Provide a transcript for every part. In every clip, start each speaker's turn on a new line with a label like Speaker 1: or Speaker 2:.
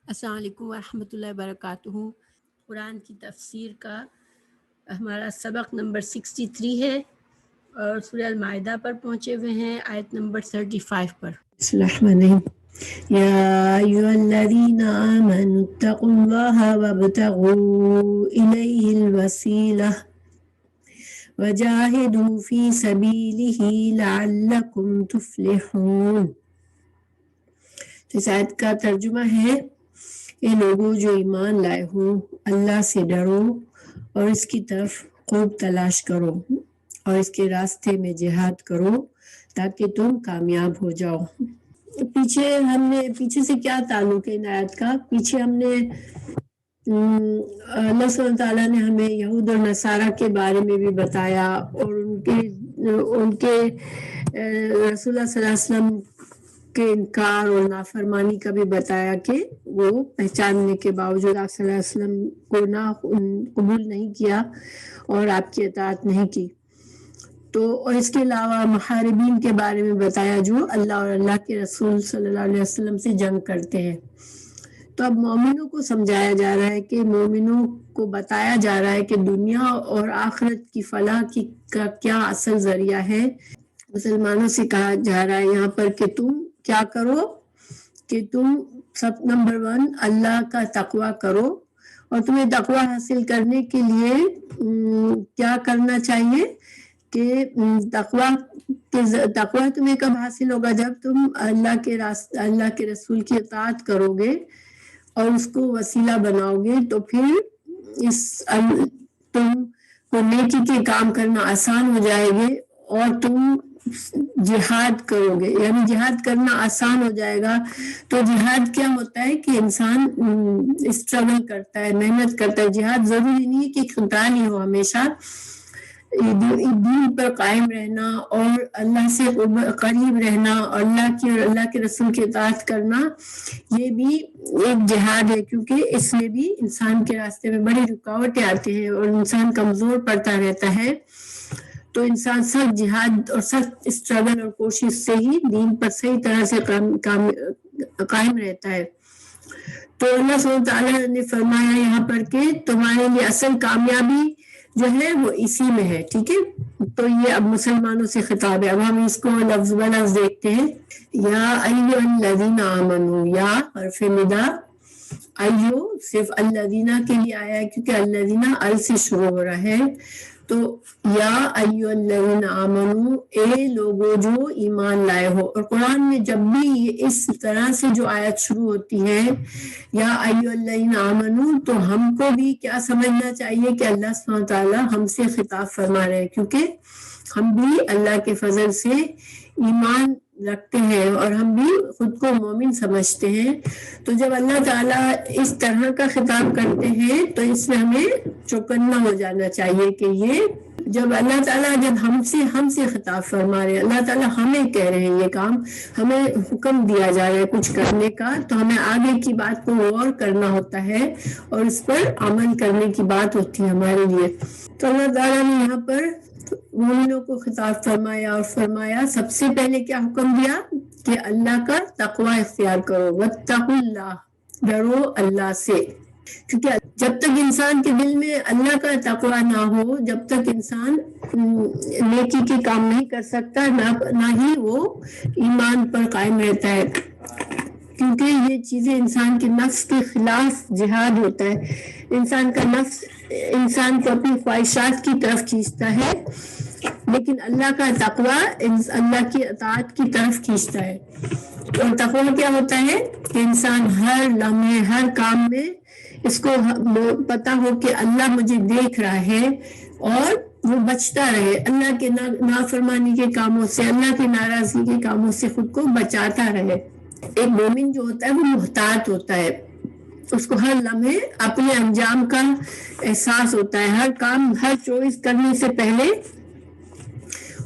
Speaker 1: السلام علیکم ورحمۃ اللہ وبرکاتہ۔ قرآن کی تفسیر کا ہمارا سبق نمبر 63 ہے اور سورہ المائدہ پر پہنچے ہوئے ہیں، آیت نمبر 35 پر۔ بسم اللہ الرحمن الرحیم۔ یا ایھا الذین آمنوا اتقوا اللہ وابتغوا الیہ الوسیلہ وجاہدوا فی سبیلہ لعلکم تفلحون۔ تو اس آیت کا ترجمہ ہے اے لوگوں جو ایمان لائے ہو، اللہ سے ڈرو اور اس کی طرف خوب تلاش کرو اور اس کے راستے میں جہاد کرو تاکہ تم کامیاب ہو جاؤ۔ پیچھے سے کیا تعلق ہے ان آیت کا؟ پیچھے ہم نے اللہ سبحانہ وتعالیٰ نے ہمیں یہود اور نصارہ کے بارے میں بھی بتایا اور ان کے رسول اللہ صلی اللہ علیہ وسلم کے انکار اور نافرمانی کا بھی بتایا کہ وہ پہچاننے کے باوجود آپ صلی اللہ علیہ وسلم کو قبول نہیں کیا اور آپ کی اطاعت نہیں کی۔ تو اور اس کے علاوہ محاربین کے بارے میں بتایا جو اللہ اور اللہ کے رسول صلی اللہ علیہ وسلم سے جنگ کرتے ہیں۔ تو اب مومنوں کو سمجھایا جا رہا ہے کہ مومنوں کو بتایا جا رہا ہے کہ دنیا اور آخرت کی فلاح کا کیا اصل ذریعہ ہے۔ مسلمانوں سے کہا جا رہا ہے یہاں پر کہ تم کیا کرو کہ تم سب نمبر 1 اللہ کا تقوی کرو، اور تمہیں تقوی حاصل کرنے کے لیے کیا کرنا چاہیے کہ تقوی تمہیں کب حاصل ہوگا؟ جب تم اللہ کے رسول کی اطاعت کرو گے اور اس کو وسیلہ بناؤ گے، تو پھر تم کو نیکی کے کام کرنا آسان ہو جائے گے اور تم جہاد کرو گے، یعنی جہاد کرنا آسان ہو جائے گا۔ تو جہاد کیا ہوتا ہے کہ انسان اسٹرگل کرتا ہے، محنت کرتا ہے۔ جہاد ضروری نہیں ہے کہ قتال ہی ہو، ہمیشہ دین پر قائم رہنا اور اللہ سے قریب رہنا اور اللہ کے رسول کی اطاعت کرنا، یہ بھی ایک جہاد ہے، کیونکہ اس میں بھی انسان کے راستے میں بڑی رکاوٹیں آتی ہیں اور انسان کمزور پڑتا رہتا ہے۔ تو انسان سخت جہاد اور سخت اسٹرگل اور کوشش سے ہی دین پر صحیح طرح سے قائم رہتا ہے۔ تو اللہ سبحانہ تعالیٰ نے فرمایا یہاں پر کہ تمہارے لیے اصل کامیابی جو ہے وہ اسی میں ہے، ٹھیک ہے؟ تو یہ اب مسلمانوں سے خطاب ہے۔ اب ہم اس کو لفظ بلفظ دیکھتے ہیں۔ یا ایھا الذین آمنوا، یا حرف ندا، ایو صرف الذین کے لیے آیا ہے کیونکہ الذین ال سے شروع ہو رہا ہے۔ تو یا ایھا الذین آمنوا، اے لوگو جو ایمان لائے ہو۔ اور قرآن میں جب بھی اس طرح سے جو آیت شروع ہوتی ہے یا ایھا الذین آمنوا، تو ہم کو بھی کیا سمجھنا چاہیے کہ اللہ سبحانہ وتعالیٰ ہم سے خطاب فرما رہے ہیں، کیونکہ ہم بھی اللہ کے فضل سے ایمان رکھتے ہیں اور ہم بھی خود کو مومن سمجھتے ہیں۔ تو جب اللہ تعالیٰ اس طرح کا خطاب کرتے ہیں تو اس میں ہمیں چوکنا ہو جانا چاہیے کہ یہ جب اللہ تعالیٰ ہم سے خطاب فرما رہے ہیں، اللہ تعالیٰ ہمیں کہہ رہے ہیں یہ کام، ہمیں حکم دیا جا رہا ہے کچھ کرنے کا، تو ہمیں آگے کی بات کو غور کرنا ہوتا ہے اور اس پر عمل کرنے کی بات ہوتی ہے ہمارے لیے۔ تو اللہ تعالیٰ نے یہاں پر مومنوں کو خطاب فرمایا اور فرمایا سب سے پہلے کیا حکم دیا کہ اللہ کا تقوی اختیار کرو، واتقوا اللہ، ڈرو اللہ سے، کیونکہ جب تک انسان کے دل میں اللہ کا تقوی نہ ہو، جب تک انسان نیکی کے کام نہیں کر سکتا، نہ ہی وہ ایمان پر قائم رہتا ہے، کیونکہ یہ چیزیں انسان کے نفس کے خلاف جہاد ہوتا ہے۔ انسان کا نفس انسان کو اپنی خواہشات کی طرف کھینچتا ہے، لیکن اللہ کا تقوی اللہ کی اطاعت کی طرف کھینچتا ہے۔ اور تقوی کیا ہوتا ہے کہ انسان ہر لمحے ہر کام میں اس کو پتا ہو کہ اللہ مجھے دیکھ رہا ہے اور وہ بچتا رہے، اللہ کے نافرمانی کے کاموں سے، اللہ کی ناراضگی کے کاموں سے خود کو بچاتا رہے۔ ایک مومن جو ہوتا ہے وہ محتاط ہوتا ہے، اس کو ہر لمحے اپنے انجام کا احساس ہوتا ہے، ہر کام ہر چوائس کرنے سے پہلے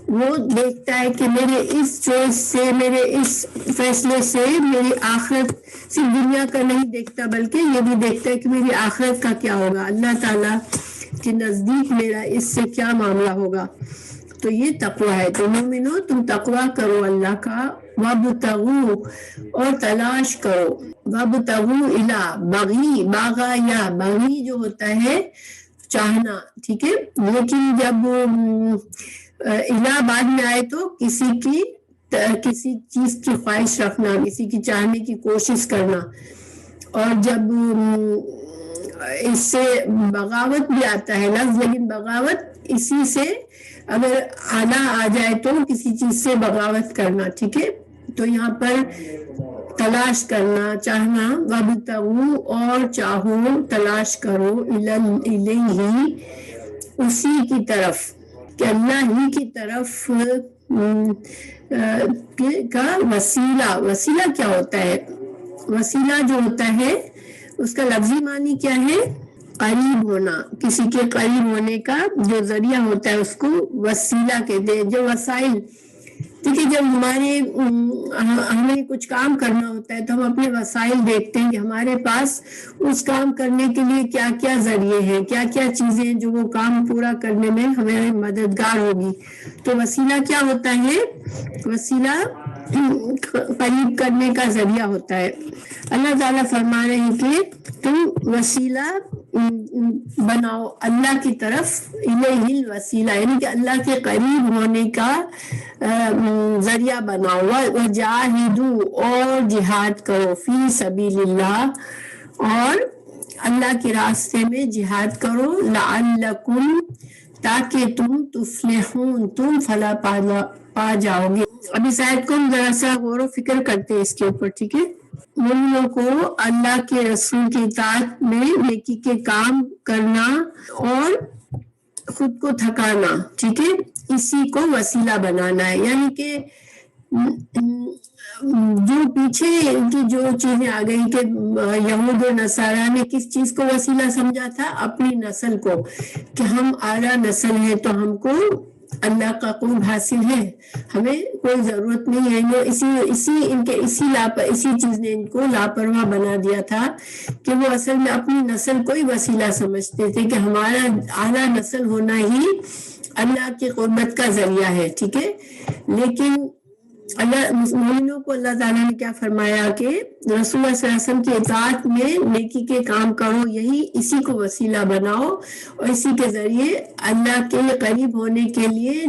Speaker 1: وہ دیکھتا ہے کہ میرے اس چوائس سے، میرے اس فیصلے سے میری آخرت، صرف دنیا کا نہیں دیکھتا بلکہ یہ بھی دیکھتا ہے کہ میری آخرت کا کیا ہوگا، اللہ تعالیٰ کے نزدیک میرا اس سے کیا معاملہ ہوگا۔ تو یہ تقوی ہے۔ تو مومنو تم تقوی کرو اللہ کا، وابتغوا اور تلاش کرو، وابتغوا الا بغی، باغا یا بغی جو ہوتا ہے چاہنا، ٹھیک ہے، لیکن جب الا بعد میں آئے تو کسی چیز کی خواہش رکھنا، کسی کی چاہنے کی کوشش کرنا، اور جب اس سے بغاوت بھی آتا ہے لفظ، لیکن بغاوت اسی سے اگر آنا آ جائے تو کسی چیز سے بغاوت کرنا، ٹھیک ہے، تو یہاں پر تلاش کرنا، چاہنا، وابتغوا اور چاہو، تلاش کرو، الیہ اسی کی طرف، کہ اللہ ہی کی طرف کا وسیلہ کیا ہوتا ہے؟ وسیلہ جو ہوتا ہے اس کا لفظی معنی کیا ہے؟ قریب ہونا، کسی کے قریب ہونے کا جو ذریعہ ہوتا ہے اس کو وسیلہ کہتے ہیں۔ جو وسائل، ٹھیک ہے، جب ہمیں کچھ کام کرنا ہوتا ہے تو ہم اپنے وسائل دیکھتے ہیں کہ ہمارے پاس اس کام کرنے کے لیے کیا کیا ذریعے ہیں، کیا کیا چیزیں ہیں جو وہ کام پورا کرنے میں ہمیں مددگار ہوگی۔ تو وسیلہ کیا ہوتا ہے؟ وسیلہ قریب کرنے کا ذریعہ ہوتا ہے۔ اللہ تعالیٰ فرما رہے ہیں کہ تم وسیلہ بناؤ اللہ کی طرف، الیہ الوسیلہ، یعنی کہ اللہ کے قریب ہونے کا ذریعہ بناؤ، وجاہدوا اور جہاد کرو، فی سبیل اللہ، اور اللہ کے راستے میں جہاد کرو، لعلکم تاکہ تم تفلحون، تم فلاح پا جاؤ گے۔ اب اس آیت کو ہم ذرا سا غور و فکر کرتے ہیں اس کے اوپر، ٹھیک ہے۔ مومنوں کو اللہ کے رسول کی اطاعت میں نیکی کے کام کرنا اور خود کو تھکانا، ٹھیک ہے، اسی کو وسیلہ بنانا ہے، یعنی کہ جو پیچھے کی جو چیزیں آ گئی کہ یہود و نصارہ نے کس چیز کو وسیلہ سمجھا تھا؟ اپنی نسل کو، کہ ہم اعلیٰ نسل ہیں تو ہم کو اللہ کا قرب حاصل ہے، ہمیں کوئی ضرورت نہیں ہے۔ اسی چیز نے ان کو لاپرواہ بنا دیا تھا کہ وہ اصل میں اپنی نسل کو ہی وسیلہ سمجھتے تھے کہ ہمارا اعلیٰ نسل ہونا ہی اللہ کی قربت کا ذریعہ ہے، ٹھیک ہے۔ لیکن اللہ مومنوں کو اللہ تعالیٰ نے کیا فرمایا کہ رسول اللہ صلی اللہ علیہ وسلم کی اطاعت میں نیکی کے کام کرو، اسی کو وسیلہ بناؤ، اور اسی کے ذریعے اللہ کے قریب ہونے کے لیے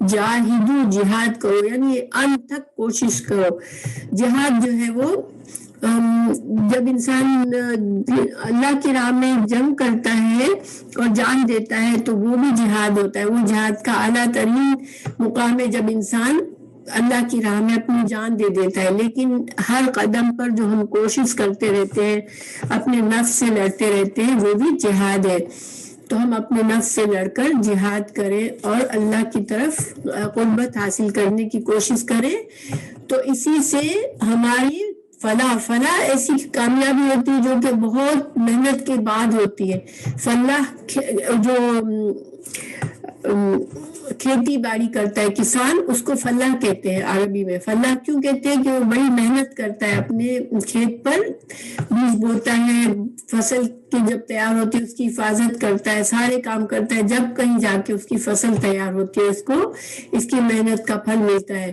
Speaker 1: جاہدو، جہاد کرو، یعنی انت تک کوشش کرو۔ جہاد جو ہے وہ جب انسان اللہ کی راہ میں جنگ کرتا ہے اور جان دیتا ہے تو وہ بھی جہاد ہوتا ہے۔ وہ جہاد کا اعلیٰ ترین مقام ہے جب انسان اللہ کی راہ میں اپنی جان دے دیتا ہے۔ لیکن ہر قدم پر جو ہم کوشش کرتے رہتے ہیں، اپنے نفس سے لڑتے رہتے ہیں، وہ بھی جہاد ہے۔ تو ہم اپنے نفس سے لڑ کر جہاد کریں اور اللہ کی طرف قربت حاصل کرنے کی کوشش کریں، تو اسی سے ہماری فلاح ایسی کامیابی ہوتی ہے جو کہ بہت محنت کے بعد ہوتی ہے۔ فلاح جو کھیتی باڑی کرتا ہے کسان، اس کو فلاح کہتے ہیں عربی میں۔ فلاح کیوں کہتے ہیں؟ کہ وہ بڑی محنت کرتا ہے، اپنے کھیت پر بیج بوتا ہے، فصل کی جب تیار ہوتی ہے اس کی حفاظت کرتا ہے، سارے کام کرتا ہے، جب کہیں جا کے اس کی فصل تیار ہوتی ہے اس کو اس کی محنت کا پھل ملتا ہے۔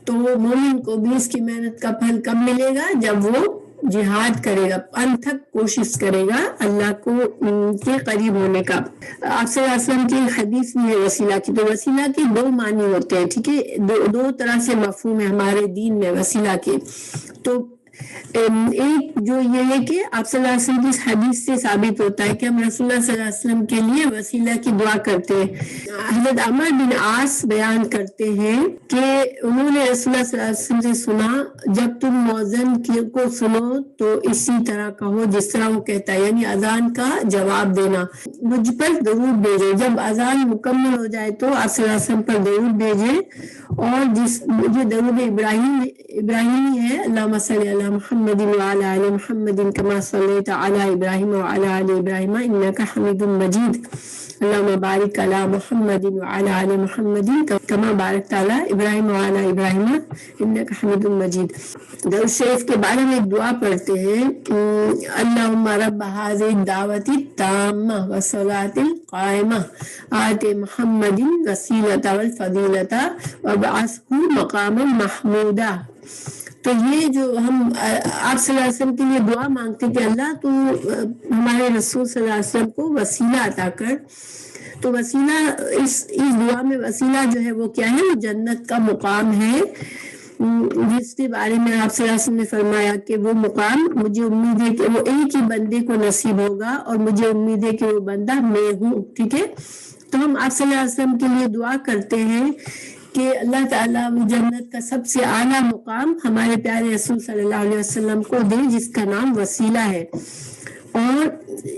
Speaker 1: تو مومن کو بھی اس کی محنت کا پھل کب ملے گا؟ جب وہ جہاد کرے گا، انت تک کوشش کرے گا اللہ کو کے قریب ہونے کا۔ آپ صلی اللہ علیہ وسلم کی حدیث میں ہے وسیلہ کی، تو وسیلہ کے دو معنی ہوتے ہیں، ٹھیک ہے، دو طرح سے مفہوم ہے ہمارے دین میں وسیلہ کے۔ تو ایک جو یہ ہے کہ آپ صلی اللہ علیہ وسلم کی حدیث سے ثابت ہوتا ہے کہ ہم رسول اللہ صلی اللہ علیہ وسلم کے لیے وسیلہ کی دعا کرتے ہیں۔ حضرت عمر بن عاص بیان کرتے ہیں کہ انہوں نے رسول اللہ صلی اللہ علیہ وسلم سے سنا، جب تم مؤذن کو سنو تو اسی طرح کہو جس طرح وہ کہتا ہے، یعنی اذان کا جواب دینا، مجھ پر درود بھیجو۔ جب اذان مکمل ہو جائے تو آپ صلی اللہ علیہ وسلم پر درود بھیجیں، اور جو درود ابراہیمی ہے، اللہم صلی علی محمد وعلی آل محمد کما صلیت علی ابراہیم وعلی آل ابراہیم انک حمید مجید، اللهم بارک علی محمد وعلی آل محمد کما بارکت علی ابراہیم وعلی ابراہیم انک حمید مجید۔ درود شریف کے بارے میں ایک دعا پڑھتے ہیں، اللہم رب هذه الدعوۃ التامہ والصلاۃ القائمہ آت محمد الوسیلۃ والفضیلۃ وابعثہ مقاما محمودا۔ تو یہ جو ہم آپ صلی اللہ علیہ وسلم کے لیے دعا مانگتے کہ اللہ تو ہمارے رسول صلی اللہ علیہ وسلم کو وسیلہ عطا کر، تو وسیلہ اس دعا میں وسیلہ جو ہے وہ کیا ہے؟ وہ جنت کا مقام ہے، جس کے بارے میں آپ صلی اللہ علیہ وسلم نے فرمایا کہ وہ مقام مجھے امید ہے کہ وہ ایک ہی بندے کو نصیب ہوگا اور مجھے امید ہے کہ وہ بندہ میں ہوں، ٹھیک ہے۔ تو ہم آپ صلی اللہ علیہ وسلم کے لیے دعا کرتے ہیں کہ اللہ تعالیٰ وہ جنت کا سب سے اعلیٰ مقام ہمارے پیارے رسول صلی اللہ علیہ وسلم کو دے، جس کا نام وسیلہ ہے۔ اور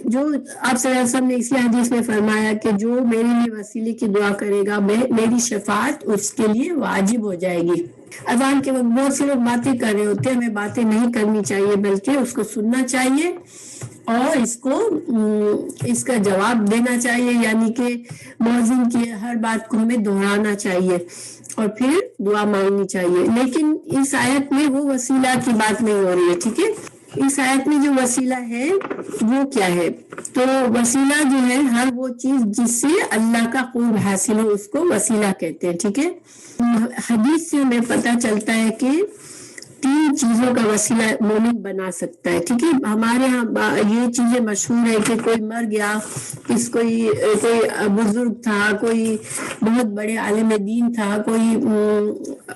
Speaker 1: جو آپ صلی اللہ علیہ وسلم نے اسی حدیث میں فرمایا کہ جو میرے لیے وسیلے کی دعا کرے گا میری شفاعت اس کے لیے واجب ہو جائے گی۔ اذان کے وقت بہت سے لوگ باتیں کر رہے ہوتے ہیں، ہمیں باتیں نہیں کرنی چاہیے بلکہ اس کو سننا چاہیے اور اس کا جواب دینا چاہیے، یعنی کہ مؤذن کی ہر بات کو ہمیں دہرانا چاہیے اور پھر دعا مانگنی چاہیے۔ لیکن اس آیت میں وہ وسیلہ کی بات نہیں ہو رہی ہے، ٹھیک ہے۔ اس آیت میں جو وسیلہ ہے وہ کیا ہے؟ تو وسیلہ جو ہے ہر وہ چیز جس سے اللہ کا قرب حاصل ہو اس کو وسیلہ کہتے ہیں، ٹھیک ہے۔ حدیث سے ہمیں پتہ چلتا ہے کہ 3 چیزوں کا وسیلہ مومن بنا سکتا ہے، ٹھیک ہے۔ ہمارے ہاں یہ چیزیں مشہور ہے کہ کوئی مر گیا، کوئی بزرگ تھا، کوئی بہت بڑے عالم دین تھا، کوئی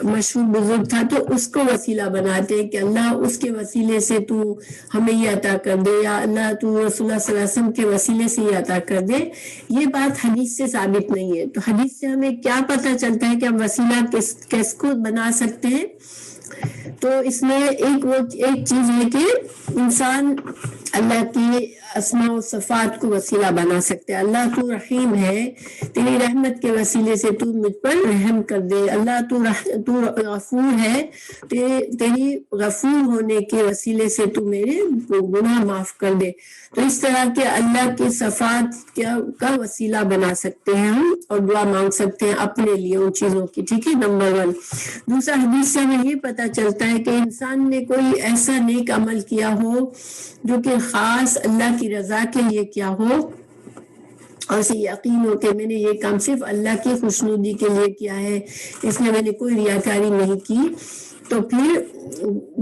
Speaker 1: مشہور بزرگ تھا، تو اس کو وسیلہ بناتے ہیں کہ اللہ اس کے وسیلے سے تو ہمیں یہ عطا کر دے، یا اللہ تو رسول اللہ صلی اللہ علیہ وسلم کے وسیلے سے یہ عطا کر دے۔ یہ بات حدیث سے ثابت نہیں ہے۔ تو حدیث سے ہمیں کیا پتہ چلتا ہے کہ ہم وسیلہ کس کو بنا سکتے ہیں؟ تو اس میں ایک چیز ہے کہ انسان اللہ کی اسماء و صفات کو وسیلہ بنا سکتے ہیں۔ اللہ تو رحیم ہے، تیری رحمت کے وسیلے سے تو مجھ پر رحم کر دے۔ اللہ تو غفور ہے، تیری غفور ہونے کے وسیلے سے تو میرے گناہ معاف کر دے۔ تو اس طرح کے اللہ کی صفات کا وسیلہ بنا سکتے ہیں ہم اور دعا مانگ سکتے ہیں اپنے لیے ان چیزوں کی، ٹھیک ہے، نمبر 1۔ دوسرا، حدیث سے ہمیں یہ پتہ چلتا ہے کہ انسان نے کوئی ایسا نیک عمل کیا ہو جو کہ خاص اللہ کی رضا کے لیے کیا ہو، اور اسے یقین ہو کہ میں نے یہ کام صرف اللہ کی خوشنودی کے لیے کیا ہے، اس میں نے کوئی ریاکاری نہیں کی، تو پھر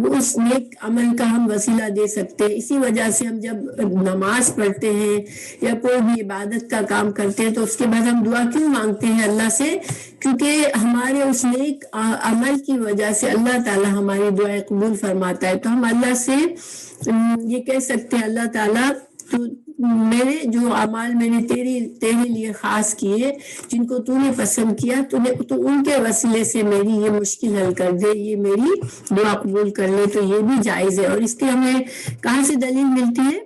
Speaker 1: اس نیک عمل کا ہم وسیلہ دے سکتے ہیں۔ اسی وجہ سے ہم جب نماز پڑھتے ہیں یا کوئی بھی عبادت کا کام کرتے ہیں تو اس کے بعد ہم دعا کیوں مانگتے ہیں اللہ سے؟ کیونکہ ہمارے اس نیک عمل کی وجہ سے اللہ تعالیٰ ہماری دعائیں قبول فرماتا ہے۔ تو ہم اللہ سے یہ کہہ سکتے ہیں، اللہ تعالیٰ تو میرے جو اعمال میں نے تیرے لیے خاص کیے، جن کو تو نے پسند کیا، تو ان کے وسیلے سے میری یہ مشکل حل کر دے، یہ میری دعا قبول کر لے، تو یہ بھی جائز ہے۔ اور اس کی ہمیں کہاں سے دلیل ملتی ہے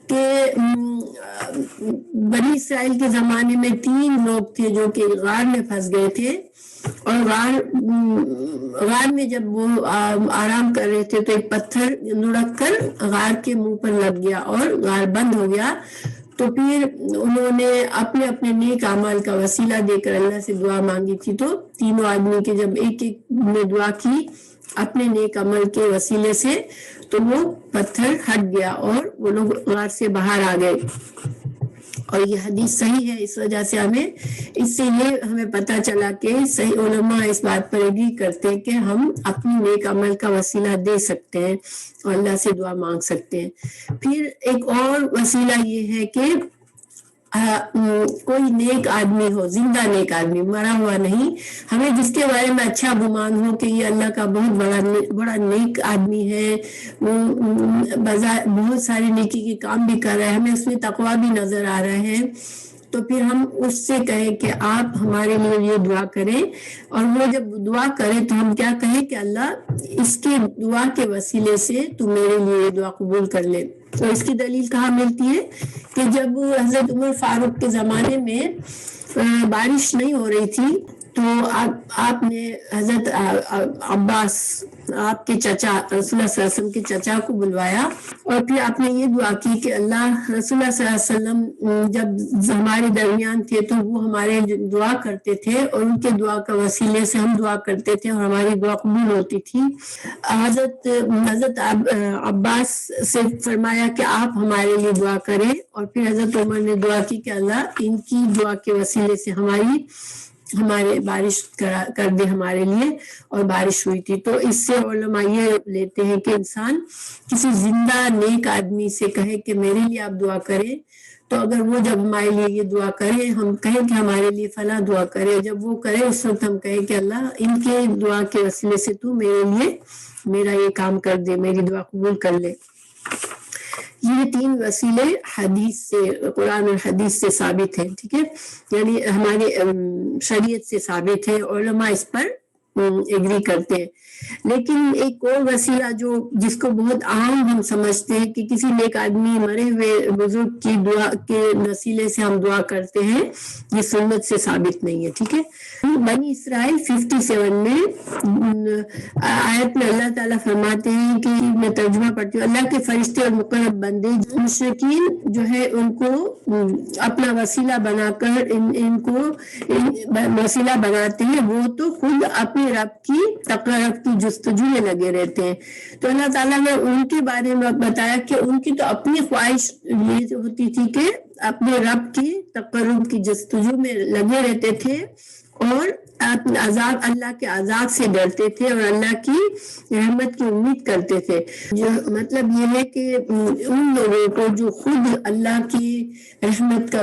Speaker 1: کہ بنی اسرائیل کے زمانے میں 3 لوگ تھے جو کہ غار میں پھنس گئے تھے، اور غار میں جب وہ آرام کر رہے تھے تو ایک پتھر لڑک کر غار کے منہ پر لگ گیا اور غار بند ہو گیا۔ تو پھر انہوں نے اپنے نیک اعمال کا وسیلہ دے کر اللہ سے دعا مانگی تھی، تو تینوں آدمی کے جب ایک نے دعا کی اپنے نیک عمل کے وسیلے سے تو وہ پتھر ہٹ گیا اور وہ لوگ غار سے باہر آ گئے۔ اور یہ حدیث صحیح ہے، اس وجہ سے اس سے یہ ہمیں پتہ چلا کہ صحیح علماء اس بات پر ایگری کرتے ہیں کہ ہم اپنی نیک عمل کا وسیلہ دے سکتے ہیں اور اللہ سے دعا مانگ سکتے ہیں۔ پھر ایک اور وسیلہ یہ ہے کہ کوئی نیک آدمی ہو، زندہ نیک آدمی، مرا ہوا نہیں، ہمیں جس کے بارے میں اچھا گمان ہو کہ یہ اللہ کا بہت بڑا نیک آدمی ہے، وہ بہت سارے نیکی کے کام بھی کر رہا ہے، ہمیں اس میں تقویٰ بھی نظر آ رہا ہے، تو پھر ہم اس سے کہیں کہ آپ ہمارے لیے یہ دعا کریں، اور وہ جب دعا کرے تو ہم کیا کہیں کہ اللہ اس کے دعا کے وسیلے سے تو میرے لیے یہ دعا قبول کر لے۔ تو اس کی دلیل کہاں ملتی ہے کہ جب حضرت عمر فاروق کے زمانے میں بارش نہیں ہو رہی تھی تو آپ نے حضرت عباس آپ کے چچا رسول اللہ صلی اللہ علیہ وسلم کے چچا کو بلوایا اور پھر آپ نے یہ دعا کی کہ اللہ رسول اللہ صلی اللہ علیہ وسلم جب ہمارے درمیان تھے تو وہ ہمارے دعا کرتے تھے اور ان کے دعا کا وسیلے سے ہم دعا کرتے تھے اور ہماری دعا قبول ہوتی تھی. حضرت عباس سے فرمایا کہ آپ ہمارے لیے دعا کریں اور پھر حضرت عمر نے دعا کی کہ اللہ ان کی دعا کے وسیلے سے ہمارے بارش کر دے ہمارے لیے، اور بارش ہوئی تھی. تو اس سے علماء یہ لیتے ہیں کہ انسان کسی زندہ نیک آدمی سے کہے کہ میرے لیے آپ دعا کریں، تو اگر وہ جب ہمارے لیے یہ دعا کرے، ہم کہیں کہ ہمارے لیے فلاں دعا کرے، جب وہ کرے اس وقت ہم کہیں کہ اللہ ان کے دعا کے وسیلے سے تو میرے لیے میرا یہ کام کر دے، میری دعا قبول کر لے. یہ 3 وسیلے حدیث سے، قرآن اور حدیث سے ثابت ہیں، ٹھیک ہے، یعنی ہماری شریعت سے ثابت ہے، علماء اس پر ایگری کرتے ہیں. لیکن ایک اور وسیلہ جس کو بہت عام ہم سمجھتے ہیں کہ کسی نیک آدمی مرے ہوئے بزرگ کی دعا کے وسیلے سے ہم دعا کرتے ہیں، یہ سنت سے ثابت نہیں ہے، ٹھیک ہے. بنی اسرائیل 57 میں آیت میں اللہ تعالیٰ فرماتے ہیں کہ میں ترجمہ پڑھتی ہوں، اللہ کے فرشتے اور مقرب بندے مشرکین جو ہے ان کو اپنا وسیلہ بنا کر ان کو وسیلہ بناتے ہیں، وہ تو خود اپنے رب کی تقرب کی جستجو میں لگے رہتے ہیں. تو اللہ تعالیٰ نے ان کے بارے میں بتایا کہ ان کی تو اپنی خواہش یہ ہوتی تھی کہ اپنے رب کی تقرب کی جستجو میں لگے رہتے تھے اور عذاب اللہ کے عذاب سے ڈرتے تھے اور اللہ کی رحمت کی امید کرتے تھے. جو مطلب یہ ہے کہ ان لوگوں کو جو خود اللہ کی رحمت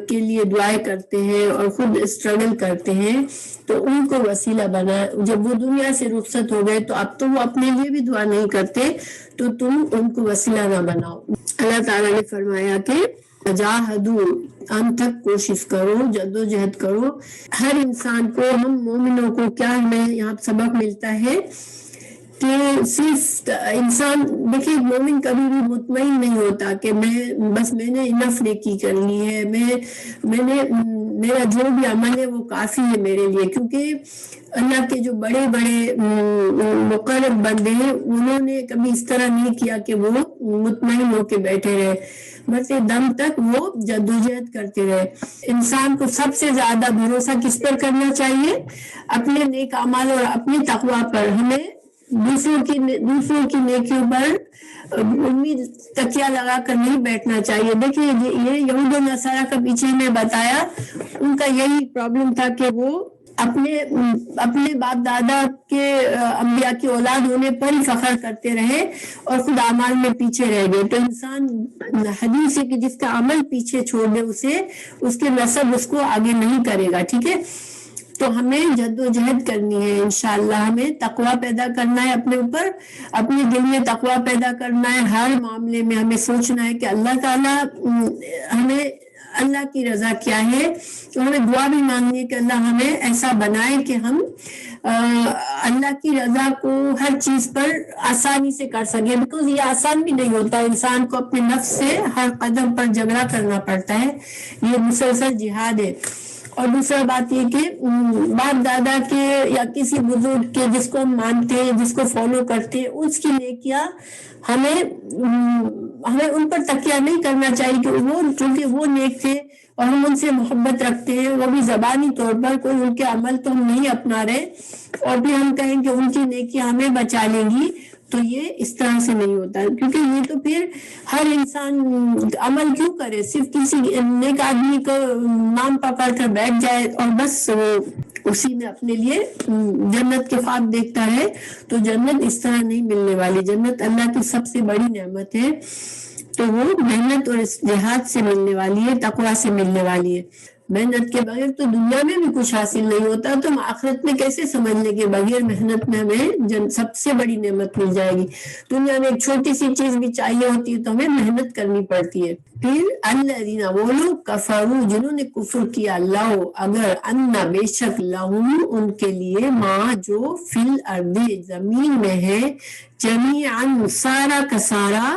Speaker 1: کے لیے دعائیں کرتے ہیں اور خود اسٹرگل کرتے ہیں، تو ان کو وسیلہ بنا. جب وہ دنیا سے رخصت ہو گئے تو اب تو وہ اپنے لیے بھی دعا نہیں کرتے، تو تم ان کو وسیلہ نہ بناؤ. اللہ تعالیٰ نے فرمایا کہ جاہدو، انت تک کوشش کرو، جدوجہد کرو. ہر انسان کو، ہم مومنوں کو کیا ہمیں یہاں سبق ملتا ہے کہ صرف انسان دیکھیے مومن کبھی بھی مطمئن نہیں ہوتا کہ میں نے انف نیکی کر لی ہے، میرا جو بھی عمل ہے وہ کافی ہے میرے لیے. کیونکہ اللہ کے جو بڑے بڑے مقرب بندے ہیں انہوں نے کبھی اس طرح نہیں کیا کہ وہ مطمئن ہو کے بیٹھے رہے، مرتے دم تک وہ جدوجہد کرتے رہے. انسان کو سب سے زیادہ بھروسہ کس پر کرنا چاہیے؟ اپنے نیک اعمال اور اپنی تقویٰ پر. ہمیں دوسروں کی نیکیوں پر امید تکیہ لگا کر نہیں بیٹھنا چاہیے. دیکھیے یہ یہود و نصارہ کا پیچھے میں بتایا، ان کا یہی پرابلم تھا کہ وہ اپنے باپ دادا کے انبیاء کی اولاد ہونے پر ہی فخر کرتے رہے اور خود اعمال میں پیچھے رہ گئے. تو انسان حدیث ہے کہ جس کا عمل پیچھے چھوڑ دے اس کے نسب اس کو آگے نہیں کرے گا، ٹھیک ہے. تو ہمیں جد و جہد کرنی ہے، انشاءاللہ ہمیں تقویٰ پیدا کرنا ہے اپنے اوپر، اپنے دل میں تقویٰ پیدا کرنا ہے. ہر معاملے میں ہمیں سوچنا ہے کہ اللہ تعالیٰ ہمیں اللہ کی رضا کیا ہے، تو ہمیں دعا بھی مانگنی ہے کہ اللہ ہمیں ایسا بنائے کہ ہم اللہ کی رضا کو ہر چیز پر آسانی سے کر سکیں. بیکاز یہ آسان بھی نہیں ہوتا، انسان کو اپنے نفس سے ہر قدم پر جھگڑا کرنا پڑتا ہے، یہ مسلسل جہاد ہے. اور دوسرا بات یہ کہ باپ دادا کے یا کسی بزرگ کے جس کو ہم مانتے ہیں، جس کو فالو کرتے ہیں، اس کی نیکیاں ہمیں ان پر تکیہ نہیں کرنا چاہیے کہ وہ چونکہ وہ نیک تھے اور ہم ان سے محبت رکھتے ہیں، وہ بھی زبانی طور پر، کوئی ان کے عمل تو ہم نہیں اپنا رہے اور پھر ہم کہیں کہ ان کی نیکیاں ہمیں بچا لیں گی. تو یہ اس طرح سے نہیں ہوتا، کیونکہ یہ تو پھر ہر انسان عمل کیوں کرے، صرف کسی نیک آدمی کو نام پکڑ کر بیٹھ جائے اور بس وہ اسی میں اپنے لیے جنت کے خواب دیکھتا ہے، تو جنت اس طرح نہیں ملنے والی. جنت اللہ کی سب سے بڑی نعمت ہے، تو وہ محنت اور جہاد سے ملنے والی ہے، تقویٰ سے ملنے والی ہے. محنت کے بغیر تو دنیا میں بھی کچھ حاصل نہیں ہوتا، تو ہم آخرت میں کیسے سمجھنے کے بغیر محنت میں ہمیں سب سے بڑی نعمت مل جائے گی. دنیا میں ایک چھوٹی سی چیز بھی چاہیے ہوتی ہے تو ہمیں محنت کرنی پڑتی ہے. پھر الذین، وہ لوگ کفروا جنہوں نے کفر کیا، اللہ اگر ان بے شک لہم ان کے لیے ما جو فی الارض زمین میں ہے، جمیعا سارا کا سارا،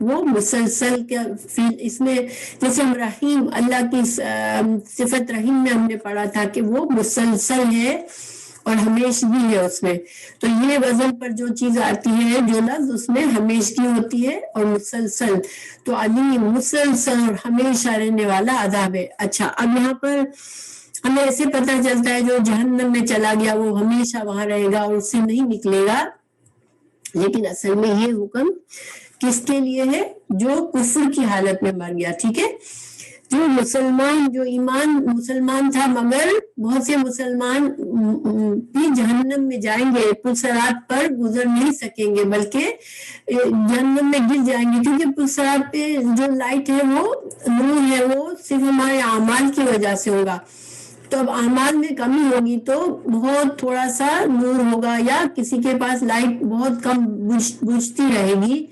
Speaker 1: وہ مسلسل کا اس میں جیسے ہم رحیم اللہ کی صفت رحیم میں ہم نے پڑھا تھا کہ وہ مسلسل ہے اور ہمیشگی ہے اس میں. تو یہ وزن پر جو چیز آتی ہے جو لفظ اس میں ہمیشگی ہوتی ہے اور مسلسل. تو علی مسلسل اور ہمیشہ رہنے والا عذاب ہے. اچھا اب یہاں پر ہمیں ایسے پتہ چلتا ہے جو جہنم میں چلا گیا وہ ہمیشہ وہاں رہے گا اور اس سے نہیں نکلے گا. لیکن اصل میں یہ حکم کس کے لیے ہے؟ جو کفر کی حالت میں مر گیا. ٹھیک ہے، جو مسلمان جو ایمان مسلمان تھا مگر بہت سے مسلمان بھی جہنم میں جائیں گے، پلسرات پر گزر نہیں سکیں گے بلکہ جہنم میں گر جائیں گے، کیونکہ پلسرات پہ جو لائٹ ہے وہ نور ہے، وہ صرف ہمارے اعمال کی وجہ سے ہوگا. تو اب اعمال میں کمی ہوگی تو بہت تھوڑا سا نور ہوگا، یا کسی کے پاس لائٹ بہت کم بجھتی رہے گی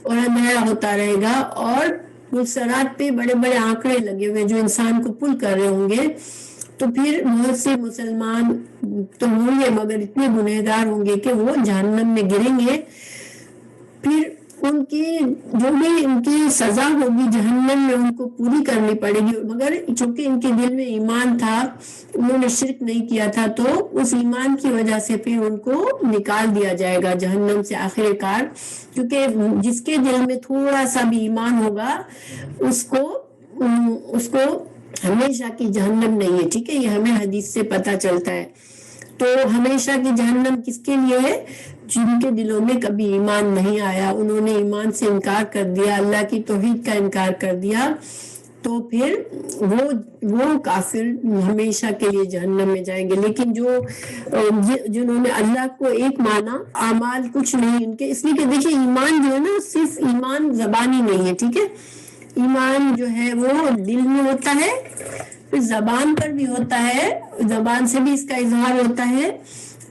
Speaker 1: اور اندھیرا ہوتا رہے گا، اور سرات پہ بڑے بڑے آنکڑے لگے ہوئے جو انسان کو پل کر رہے ہوں گے. تو پھر بہت سے مسلمان تو ہوں گے مگر اتنے گنہگار ہوں گے کہ وہ جہنم میں گریں گے. پھر ان کی جو بھی ان کی سزا ہوگی جہنم میں ان کو پوری کرنی پڑے گی، مگر چونکہ ان کے دل میں ایمان تھا، انہوں نے شرک نہیں کیا تھا، تو اس ایمان کی وجہ سے پھر ان کو نکال دیا جائے گا جہنم سے آخر کار. کیونکہ جس کے دل میں تھوڑا سا بھی ایمان ہوگا اس کو ہمیشہ کی جہنم نہیں ہے. ٹھیک ہے، یہ ہمیں حدیث سے پتہ چلتا ہے. تو ہمیشہ کی جہنم کس کے لیے ہے؟ جن کے دلوں میں کبھی ایمان نہیں آیا، انہوں نے ایمان سے انکار کر دیا، اللہ کی توحید کا انکار کر دیا، تو پھر وہ کافر ہمیشہ کے لیے جہنم میں جائیں گے. لیکن جنہوں نے اللہ کو ایک مانا، اعمال کچھ نہیں ان کے، اس لیے کہ دیکھیں ایمان جو ہے نا صرف ایمان زبانی نہیں ہے. ٹھیک ہے، ایمان جو ہے وہ دل میں ہوتا ہے، پھر زبان پر بھی ہوتا ہے، زبان سے بھی اس کا اظہار ہوتا ہے،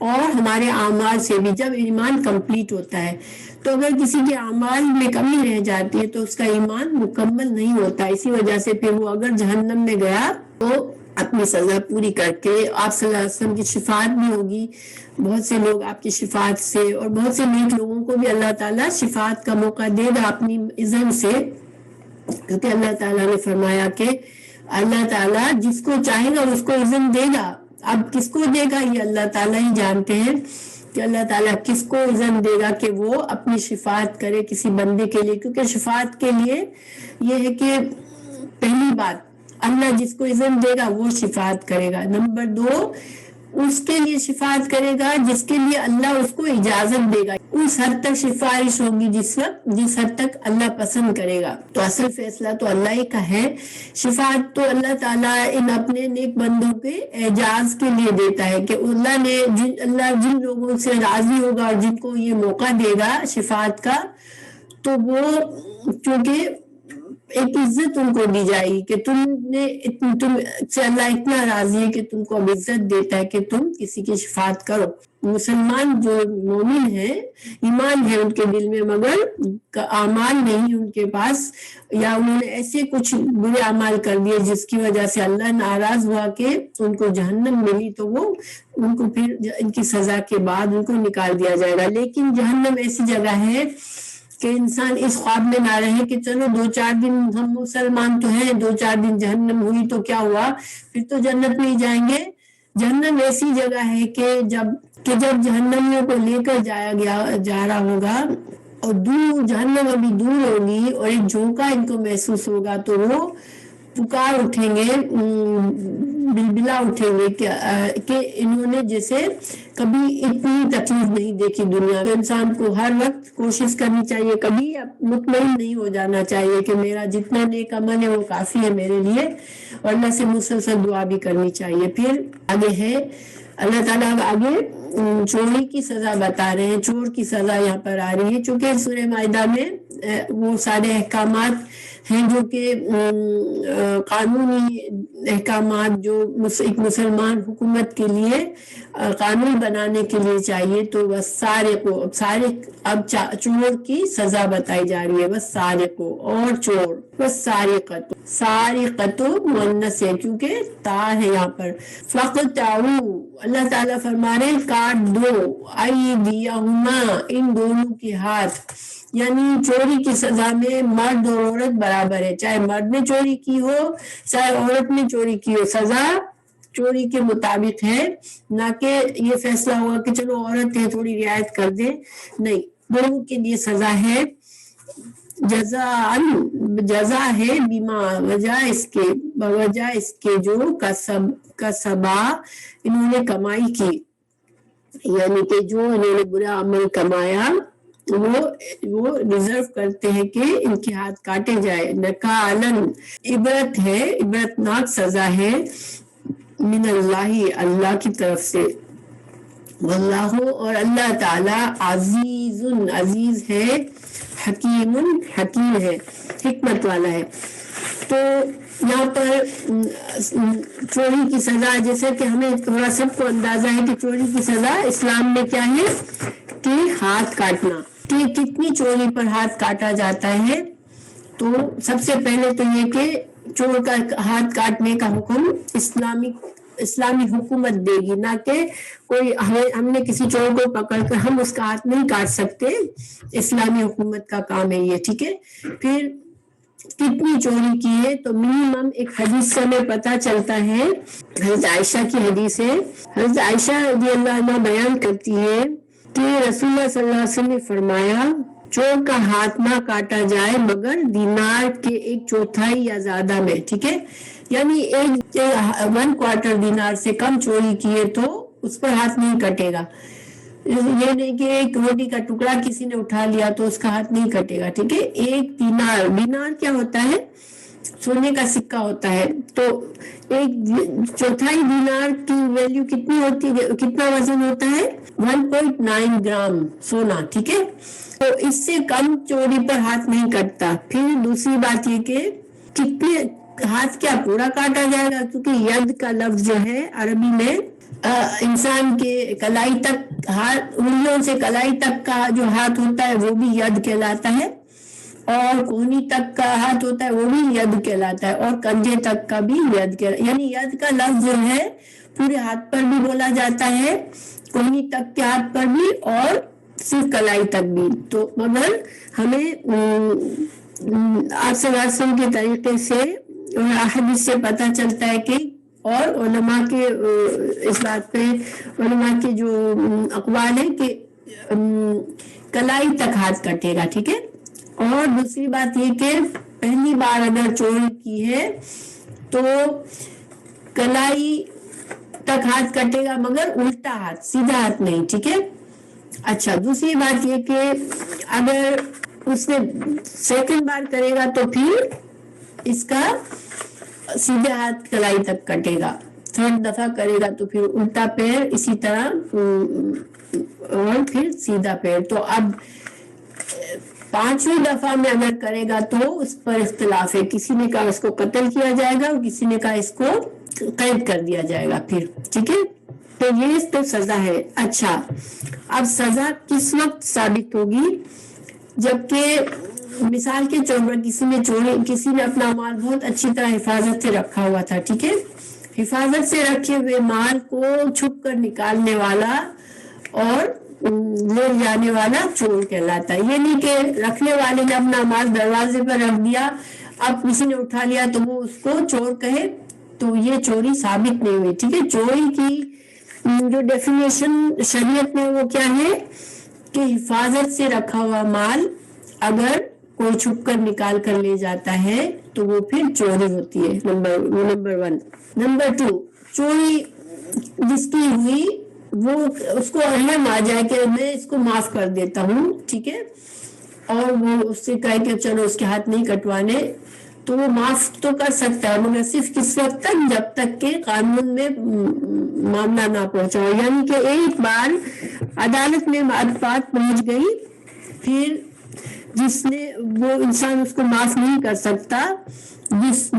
Speaker 1: اور ہمارے اعمال سے بھی جب ایمان کمپلیٹ ہوتا ہے. تو اگر کسی کے اعمال میں کمی رہ جاتی ہے تو اس کا ایمان مکمل نہیں ہوتا. اسی وجہ سے پھر وہ اگر جہنم میں گیا تو اپنی سزا پوری کر کے آپ صلی اللہ علیہ وسلم کی شفاعت بھی ہوگی. بہت سے لوگ آپ کی شفاعت سے، اور بہت سے نیک لوگوں کو بھی اللہ تعالیٰ شفاعت کا موقع دے گا اپنی اذن سے، کیونکہ اللہ تعالیٰ نے فرمایا کہ اللہ تعالیٰ جس کو چاہے گا اس کو اذن دے گا. اب کس کو دے گا یہ اللہ تعالیٰ ہی جانتے ہیں کہ اللہ تعالیٰ کس کو اذن دے گا کہ وہ اپنی شفاعت کرے کسی بندے کے لیے. کیونکہ شفاعت کے لیے یہ ہے کہ پہلی بات اللہ جس کو اذن دے گا وہ شفاعت کرے گا. نمبر 2 اس کے لیے شفاعت کرے گا جس کے لیے اللہ اس کو اجازت دے گا. اس حد تک سفارش ہوگی جس حد تک اللہ پسند کرے گا. تو اصل فیصلہ تو اللہ ہی کا ہے. شفاعت تو اللہ تعالیٰ ان اپنے نیک بندوں کے اعجاز کے لیے دیتا ہے کہ اللہ جن لوگوں سے راضی ہوگا اور جن کو یہ موقع دے گا شفاعت کا، تو وہ چونکہ ایک عزت ان کو دی جائے گی کہ تم سے اللہ اتنا راضی ہے کہ تم کو اب عزت دیتا ہے کہ تم کسی کی شفاعت کرو. مسلمان جو مومن ہیں ایمان ہے ان کے دل میں مگر اعمال نہیں ان کے پاس، یا انہوں نے ایسے کچھ برے اعمال کر دیے جس کی وجہ سے اللہ ناراض ہوا کہ ان کو جہنم ملی، تو وہ ان کو پھر ان کی سزا کے بعد ان کو نکال دیا جائے گا. لیکن جہنم ایسی جگہ ہے کہ انسان اس خواب میں نہ رہے کہ چلو 2-4 دن ہم مسلمان تو ہیں، 2-4 دن جہنم ہوئی تو کیا ہوا، پھر تو جنت میں ہی جائیں گے. جہنم ایسی جگہ ہے کہ جب جہنمیوں کو لے کر جا رہا ہوگا اور جہنم ابھی دور ہوگی اور ایک جھونکا ان کو محسوس ہوگا تو وہ پکار اٹھیں گے، بلبلا اٹھیں گے کہ انہوں نے جیسے کبھی اتنی تکلیف نہیں دیکھی دنیا میں. انسان کو ہر وقت کوشش کرنی چاہیے، کبھی مطمئن نہیں ہو جانا چاہیے کہ میرا جتنا نیک عمل ہے وہ کافی ہے میرے لیے، اور اللہ سے مسلسل دعا بھی کرنی چاہیے. پھر آگے ہے اللہ تعالیٰ آگے چوری کی سزا بتا رہے ہیں. چور کی سزا یہاں پر آ رہی ہے چونکہ سورہ مائدہ میں وہ سارے احکامات ہیں جو کہ قانونی احکامات جو ایک مسلمان حکومت کے لیے قانون بنانے کے لیے چاہیے، تو بس اب چور کی سزا بتائی جا رہی ہے. بس سارق اور چور، بس سارقۃ مؤنث ہے کیونکہ تا ہے یہاں پر. فقطعوا اللہ تعالیٰ فرما رہے ہیں کاٹ دو، ایدیہما ان دونوں کے ہاتھ، یعنی چوری کی سزا میں مرد اور عورت برابر ہے، چاہے مرد نے چوری کی ہو چاہے عورت نے چوری کی ہو، سزا چوری کے مطابق ہے، نہ کہ یہ فیصلہ ہوا کہ چلو عورت ہے تھوڑی رعایت کر دیں، نہیں، دونوں کے لیے سزا ہے، جزا ہے بیما بوجہ اس کے جو کسبا انہوں نے کمائی کی، یعنی کہ جو انہوں نے برا عمل کمایا وہ ڈیزرو کرتے ہیں کہ ان کے ہاتھ کاٹے جائے، نکالن عبرت ہے، عبرتناک سزا ہے، من اللہ کی طرف سے، واللہ اور اللہ تعالی عزیز ہے، حکیم ہے، حکمت والا ہے۔ تو یہاں پر چوری کی سزا، جیسے کہ ہمیں تھوڑا سب کو اندازہ ہے کہ چوری کی سزا اسلام میں کیا ہے کہ ہاتھ کاٹنا، کہ کتنی چوری پر ہاتھ کاٹا جاتا ہے۔ تو سب سے پہلے تو یہ کہ چور کا ہاتھ کاٹنے کا حکم اسلامی حکومت دے گی، نہ کہ کوئی ہم نے کسی چور کو پکڑ کر ہم اس کا ہاتھ نہیں کاٹ سکتے، اسلامی حکومت کا کام ہے یہ، ٹھیک ہے۔ پھر کتنی چوری کی ہے تو منیمم ایک حدیث سے ہمیں پتہ چلتا ہے، حضرت عائشہ کی حدیث ہے، حضرت عائشہ رضی اللہ عنہ بیان کرتی ہے کہ رسول اللہ صلی اللہ علیہ وسلم نے فرمایا چور کا ہاتھ نہ کاٹا جائے مگر دینار کے 1/4 یا زیادہ میں، ٹھیک ہے، یعنی 1/4 دینار سے کم چوری کیے تو اس پر ہاتھ نہیں کٹے گا، یہ نہیں کہ ایک روٹی کا ٹکڑا کسی نے اٹھا لیا تو اس کا ہاتھ نہیں کٹے گا، ٹھیک ہے۔ 1 دینار کیا ہوتا ہے؟ سونے کا سکہ ہوتا ہے، تو 1/4 دینار کی ویلیو کتنی ہوتی ہے، کتنا وزن ہوتا ہے؟ 1.9 گرام سونا، ٹھیک ہے، تو اس سے کم چوری پر ہاتھ نہیں کٹتا۔ پھر دوسری بات یہ کہ کتنے ہاتھ کیا پورا کاٹا جائے گا، کیونکہ ید کا لفظ جو ہے عربی میں انسان کے کلائی تک انگلیوں سے کلائی تک کا جو ہاتھ ہوتا ہے وہ بھی ید کہلاتا ہے، اور کونی تک کا ہاتھ ہوتا ہے وہ بھی ید کہلاتا ہے، اور کنجے تک کا بھی ید کہلاتا ہے، یعنی ید کا لفظ جو ہے پورے ہاتھ پر بھی بولا جاتا ہے، کونی تک کے ہاتھ پر بھی اور صرف کلائی تک بھی۔ تو مگر ہمیں آپ صلی اللہ علیہ وسلم کے طریقے سے اور احادیث سے پتہ چلتا ہے کہ، اور علماء کے اس بات پہ علماء کے جو اقوال ہے کہ کلائی تک ہاتھ کٹے گا، ٹھیک ہے۔ اور دوسری بات یہ کہ پہلی بار اگر چوری کی ہے تو کلائی تک ہاتھ کٹے گا مگر الٹا ہاتھ، سیدھا ہاتھ نہیں، ٹھیک ہے۔ اچھا، دوسری بات یہ کہ اگر اس نے سیکنڈ بار کرے گا تو پھر اس کا سیدھے ہاتھ کلائی تک کٹے گا، تھرڈ دفعہ کرے گا تو پھر الٹا پیر، اسی طرح اور پھر سیدھا پیر۔ تو اب 5ویں دفعہ میں اگر کرے گا تو اس پر اختلاف ہے، کسی نے کہا اس کو قتل کیا جائے گا اور کسی نے کہا اس کو قید کر دیا جائے گا پھر، ٹھیک ہے۔ تو یہ تو سزا ہے۔ اچھا، اب سزا کس وقت ثابت ہوگی؟ جبکہ مثال کے طور پر کسی نے اپنا مال بہت اچھی طرح حفاظت سے رکھا ہوا تھا، ٹھیک ہے، حفاظت سے رکھے ہوئے مال کو چھپ کر نکالنے والا اور لے جانے والا چور کہلاتا ہے۔ یہ نہیں کہ رکھنے والے نے اپنا مال دروازے پر رکھ دیا، اب کسی نے اٹھا لیا تو وہ اس کو چور کہے، تو یہ چوری ثابت نہیں ہوئی، ٹھیک ہے۔ چوری کی جو ڈیفینیشن شریعت میں وہ کیا ہے کہ حفاظت سے رکھا ہوا مال اگر کوئی چھپ کر نکال کر لے جاتا ہے تو وہ پھر چوری ہوتی ہے، نمبر 1۔ نمبر 2، چوری جس کی ہوئی وہ اس کو رحم آ جائے کہ میں اس کو معاف کر دیتا ہوں، ٹھیک ہے، اور وہ اس سے کہے کہ چلو اس کے ہاتھ نہیں کٹوانے، تو وہ معاف تو کر سکتا ہے مگر صرف کس وقت تک؟ جب تک کہ قانون میں معاملہ نہ پہنچا ہو، یعنی کہ ایک بار عدالت میں بات پہنچ گئی پھر جس نے وہ انسان اس کو معاف نہیں کر سکتا جس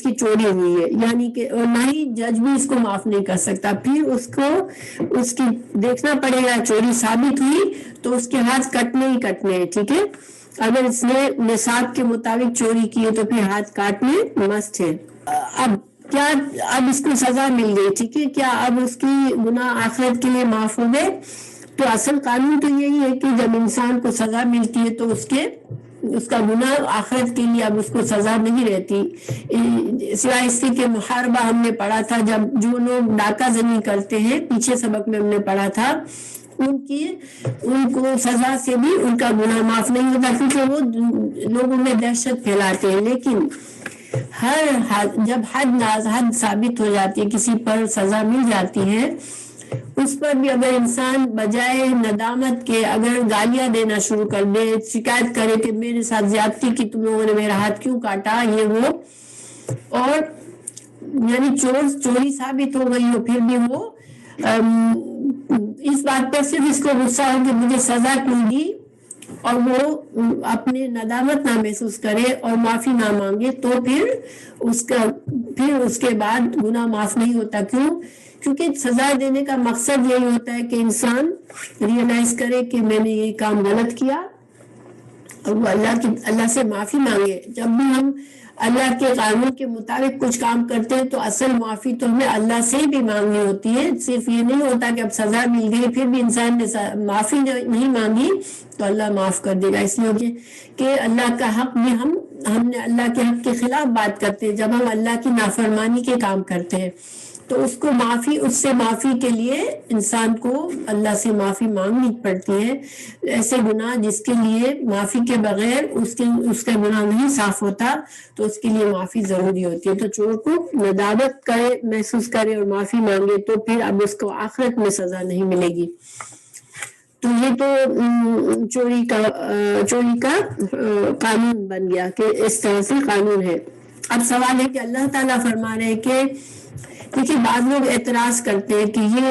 Speaker 1: کی چوری ہوئی ہے، یعنی کہ نہ ہی جج بھی اس کو معاف نہیں کر سکتا، پھر اس کی دیکھنا پڑے گا چوری ثابت ہوئی تو اس کے ہاتھ کٹنے ہی کٹنے ہیں، ٹھیک ہے۔ اگر اس نے نصاب کے مطابق چوری کی ہے تو پھر ہاتھ کاٹنے مست ہے۔ اب اس کو سزا مل گئی، ٹھیک ہے، کیا اب اس کی گناہ آخرت کے لیے معاف ہو گئے؟ تو اصل قانون تو یہی ہے کہ جب انسان کو سزا ملتی ہے تو اس کا گناہ آخرت کے لیے اب اس کو سزا نہیں رہتی، سوائے اس کے کہ محاربہ ہم نے پڑھا تھا، جب جو لوگ ڈاکہ زنی کرتے ہیں، پیچھے سبق میں ہم نے پڑھا تھا، ان کو سزا سے بھی ان کا گناہ معاف نہیں ہوتا، کیونکہ وہ لوگوں میں دہشت پھیلاتے ہیں۔ لیکن جب حد ثابت ہو جاتی ہے، کسی پر سزا مل جاتی ہے، اس پر بھی اگر انسان بجائے ندامت کے اگر گالیاں دینا شروع کر دے، شکایت کرے کہ میرے ساتھ زیادتی کی، تم لوگوں نے میرا ہاتھ کیوں کاٹا، یہ وہ، اور یعنی چوری ثابت ہو گئی ہو، پھر بھی وہ اس بات پر صرف اس کو غصہ ہو کہ مجھے سزا کیوں دی، اور وہ اپنے ندامت نہ محسوس کرے اور معافی نہ مانگے، تو پھر اس کے بعد گناہ معاف نہیں ہوتا۔ کیونکہ سزا دینے کا مقصد یہی ہوتا ہے کہ انسان ریئلائز کرے کہ میں نے یہ کام غلط کیا، اور وہ اللہ سے معافی مانگے۔ جب بھی ہم اللہ کے قانون کے مطابق کچھ کام کرتے ہیں تو اصل معافی تو ہمیں اللہ سے بھی مانگنی ہوتی ہے، صرف یہ نہیں ہوتا کہ اب سزا مل گئی پھر بھی انسان نے معافی نہیں مانگی تو اللہ معاف کر دے گا، اس لیے کہ اللہ کا حق بھی ہم نے اللہ کے حق کے خلاف بات کرتے ہیں جب ہم اللہ کی نافرمانی کے کام کرتے ہیں، تو اس سے معافی کے لیے انسان کو اللہ سے معافی مانگنی پڑتی ہے۔ ایسے گناہ جس کے لیے معافی کے بغیر اس کا گناہ نہیں صاف ہوتا تو اس کے لیے معافی ضروری ہوتی ہے۔ تو چور کو ندامت کرے، محسوس کرے اور معافی مانگے تو پھر اب اس کو آخرت میں سزا نہیں ملے گی۔ تو یہ تو چوری کا قانون بن گیا کہ اس طرح سے قانون ہے۔ اب سوال ہے کہ اللہ تعالیٰ فرما رہے ہیں کہ دیکھیے بعض لوگ اعتراض کرتے ہیں کہ یہ